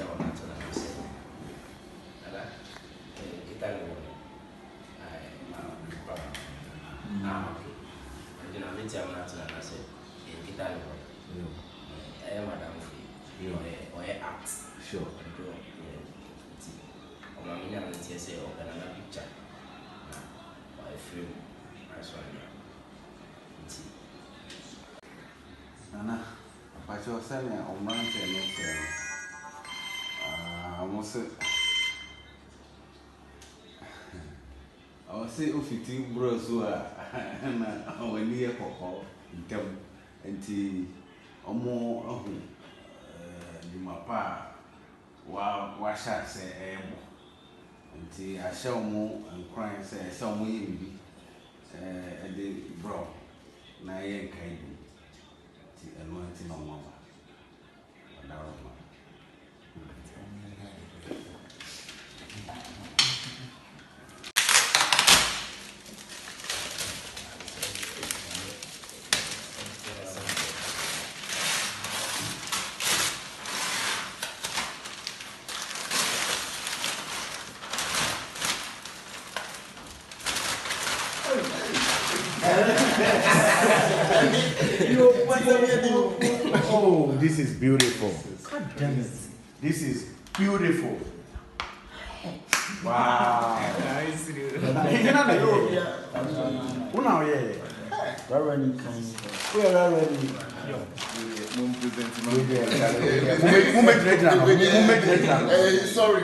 tia on that na say ala kita no ai ma okay and na me tia on that na say kita no madam or act sure Omanhene and say another picture or a film as well. Nana, but you're saying Omanhene I will say if you think bros who are near Coco in term and tea or more my pa wash I say and I shall more and crying say some way be the bro na yen kind and wanting on mama. Oh, this is beautiful. God damn it. This is beautiful. Wow. Sorry.